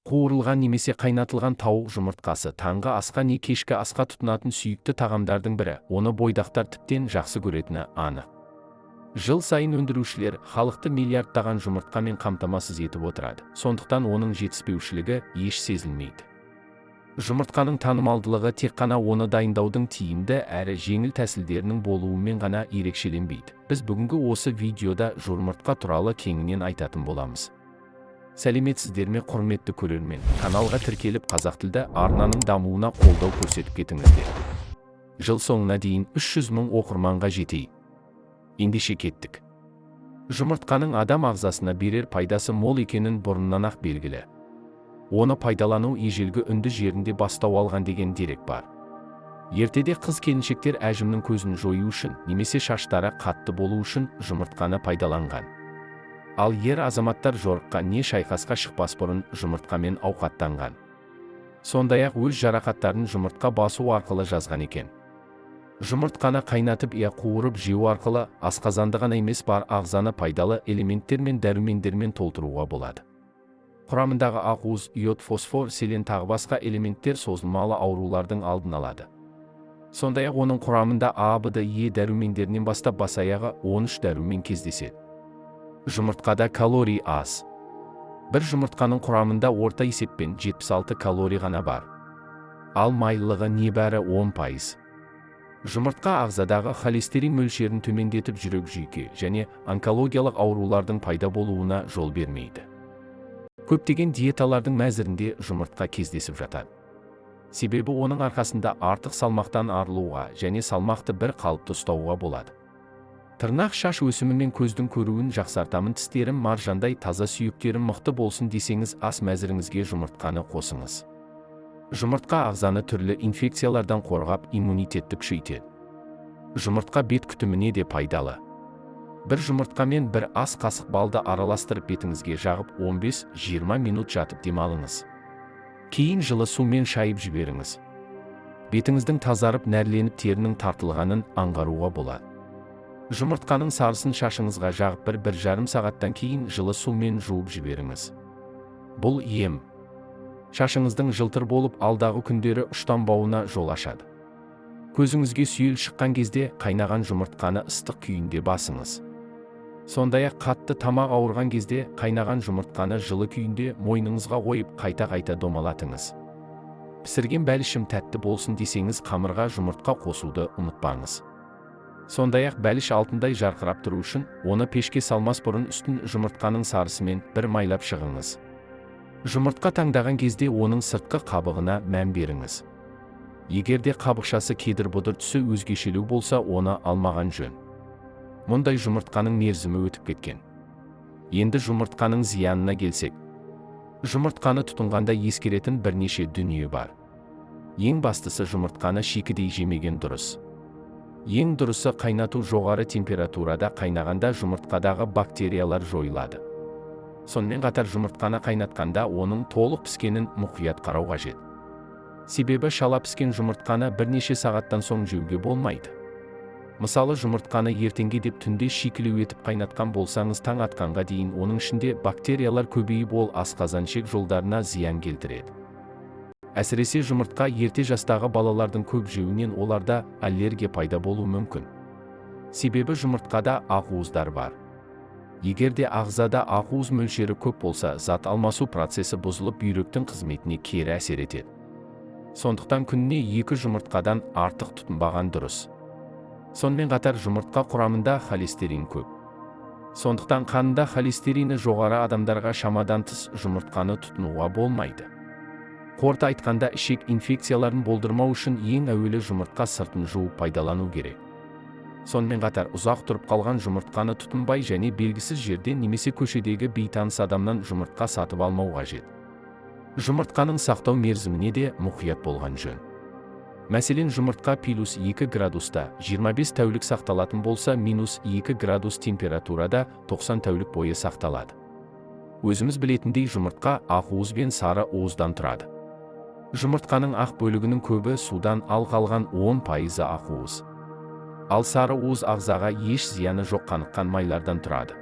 Қуырылған немесе қайнатылған тауық жұмыртқасы таңғы асқа не кешкі асқа тұтынатын сүйікті тағамдардың бірі, оны бойдақтар тіптен жақсы көретіні анық. Жыл сайын өндірушілер халықты миллиардтаған жұмыртқамен қамтамасыз етіп отырады, сондықтан оның жетіспеушілігі еш сезілмейді. Жұмыртқаның танымалдылығы тек қана оны дайындаудың тиімді әрі жеңіл тәсілдерінің болуымен ғана ерекшеленбейді. Біз бүгінгі осы видеода жұмыртқа туралы кеңінен айтатын боламыз. Сәлеметсіздер ме, құрметті көрермен, каналға тіркеліп қазақ тілді арнаның дамуына қолдау көрсетіп кетіңіздер. Жыл соңына дейін 300 000 оқырманға жетейік. Ендеше кеттік. Жұмыртқаның адам ағзасына берер пайдасы мол екенін бұрыннан ақ белгілі. Оны пайдалану ежелгі үнді жерінде бастау алған деген дерек бар. Ертеде қыз-келіншектер әжімнің көзін жою үшін немесе шаштары қатты болу үшін жұмыртқаны пайдаланған. Ал ер азаматтар жорыққа не шайқасқа шықпас бұрын жұмыртқамен ауқаттанған. Сондай-ақ өз жарақаттарын жұмыртқа басу арқылы жазған екен. Жұмыртқаны қайнатып қуырып жеу арқылы асқазанды ғана емес бар ағзаны пайдалы элементтер мен дәрумендермен толтыруға болады. Құрамындағы ақуыз, иод, фосфор, селен тағы басқа элементтер созылмалы аурулардың алдын алады. Сондай-ақ оның құрамында А, Б, Д, Е дәрумендерінен бастап бас аяғы 13 дәрумен кездеседі. Жұмыртқада калорий аз. Бір жұмыртқаның құрамында орта есеппен 76 калорий ғана бар. Ал майлылығы небәрі 10%. Жұмыртқа ағзадағы холестерин мөлшерін төмендетіп жүрек жүйке және онкологиялық аурулардың пайда болуына жол бермейді. Көптеген диеталардың мәзірінде жұмыртқа кездесіп жатады. Себебі оның арқасында артық салмақтан арылуға және салмақты бір қалыпты ұстауға болады. Тырнақ шаш өсімі мен көздің көруін жақсартамын, тістерім маржандай таза, сүйектерім мықты болсын десеңіз ас мәзіріңізге жұмыртқаны қосыңыз. Жұмыртқа ағзаны түрлі инфекциялардан қорғап, иммунитетті күшейтеді. Жұмыртқа бет күтіміне де пайдалы. Бір жұмыртқамен бір ас қасық балды араластырып бетіңізге жағып 15-20 минут жатып демалыңыз. Кейін жылы сумен шайып жіберіңіз. Бетіңіздің тазарып нәрленіп терінің тартылғанын аңғаруға болады. Жұмыртқаның сарысын шашыңызға жағып 1-1,5 сағаттан кейін жылы сумен жуып жіберіңіз. Бұл ем шашыңыздың жылтыр болып алдағы күндері ұштанбауына жол ашады. Көзіңізге сүйел шыққан кезде қайнаған жұмыртқаны ыстық күйінде басыңыз. Сондай-ақ қатты тамақ ауырған кезде қайнаған жұмыртқаны жылы күйінде мойныңызға қойып қайта-қайта домалатыңыз. Пісірген бәлішім тәтті болсын десеңіз қамырға жұмыртқа қосуды ұмытпаңыз. Сондай-ақ бәліш алтындай жарқырап тұру үшін оны пешке салмас бұрын үстін жұмыртқаның сарысымен бір майлап шығыңыз. Жұмыртқа таңдаған кезде оның сыртқы қабығына мән беріңіз. Егерде қабықшасы кедір-бұдыр түсі өзгешелеу болса, оны алмаған жөн. Мұндай жұмыртқаның мерзімі өтіп кеткен. Енді жұмыртқаның зиянына келсек. Жұмыртқаны тұтынғанда ескеретін бірнеше дүние бар. Ең бастысы жұмыртқаны шикідей жемеген дұрыс. Ең дұрысы қайнату, жоғары температурада қайнағанда жұмыртқадағы бактериялар жойылады. Сонымен қатар жұмыртқаны қайнатқанда оның толық піскенін мұқият қарау қажет. Себебі шала піскен жұмыртқаны бірнеше сағаттан соң жеуге болмайды. Мысалы, жұмыртқаны ертеңге деп түнде шикілеу етіп қайнатқан болсаңыз, таң атқанға дейін оның ішінде бактериялар көбейіп ол асқазан-ішек жолдарына зиян келтіреді. Әсіресе жұмыртқа ерте жастағы балалардың көп жеуінен оларда аллергия пайда болуы мүмкін. Себебі жұмыртқада ақуыздар бар. Егерде ағзада ақуыз мөлшері көп болса, зат алмасу процесі бұзылып бүйректің қызметіне кері әсер етеді. Сондықтан күніне 2 жұмыртқадан артық тұтынбаған дұрыс. Сонымен қатар жұмыртқа құрамында холестерин көп. Сондықтан қанында холестерині жоғары адамдарға шамадан тыс жұмыртқаны тұтынуға болмайды. Қорыта айтқанда, ішек инфекцияларын болдырмау үшін ең әуелі жұмыртқа сыртын жуып пайдалану керек. Сонымен қатар ұзақ тұрып қалған жұмыртқаны тұтынбай және белгісіз жерден немесе көшедегі бейтаныс адамнан жұмыртқа сатып алмау қажет. Жұмыртқаның сақтау мерзіміне де мұқият болған жөн. Мәселен, жұмыртқа +2 градуста 25 тәулік сақталатын болса, -2 градус температурада 90 тәулік бойы сақталады. Өзіміз білетіндей жұмыртқа ақуыз бен сары уыздан тұрады. Жұмыртқаның ақ бөлігінің көбі судан, ал қалған 10% ақуыз. Ал сары уыз ағзаға еш зияны жоқ қаныққан майлардан тұрады.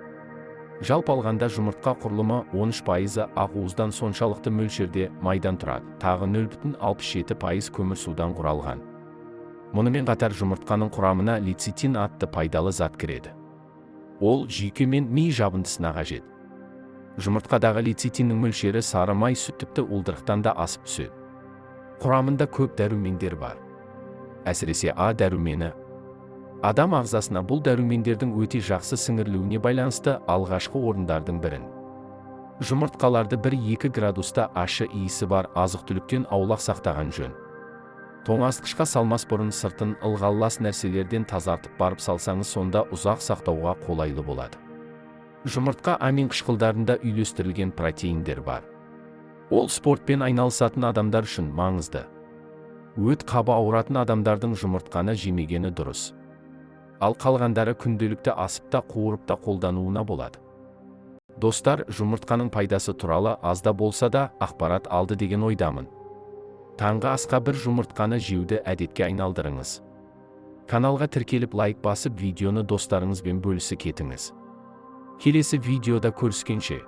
Жалпы алғанда жұмыртқа құрылымы 13% ақуыздан соншалықты мөлшерде майдан тұрады, тағы 0,67% көмірсудан құралған. Мұнымен қатар жұмыртқаның құрамына лецитин атты пайдалы зат кіреді. Ол жүйке мен ми жабындысына қажет. Жұмыртқадағы лецитиннің мөлшері сары май сүт тіпті уылдырықтан да асып түседі. Құрамында көп дәрумендер бар. Әсіресе А дәрумені. Адам ағзасына бұл дәрумендердің өте жақсы сіңірілуіне байланысты алғашқы орындардың бірін. Жұмыртқаларды 1-2 градуста ащы иісі бар азық-түліктен аулақ сақтаған жөн. Тоңазытқышқа салмас бұрын сыртын ылғалдас нәрселерден тазартып барып салсаңыз, сонда ұзақ сақтауға қолайлы болады. Жұмыртқа амин қышқылдарында үйлестірілген протеиндер бар. Ол спортпен айналысатын адамдар үшін маңызды. Өт қабы ауыратын адамдардың жұмыртқаны жемегені дұрыс. Ал қалғандары күнделікті асып та қуырып та қолдануына болады. Достар, жұмыртқаның пайдасы туралы азда болса да ақпарат алды деген ойдамын. Таңғы асқа бір жұмыртқаны жеуді әдетке айналдырыңыз. Каналға тіркеліп лайк басып видеоны достарыңызбен бөлісіп кетіңіз. Келесі видеода көріскенше.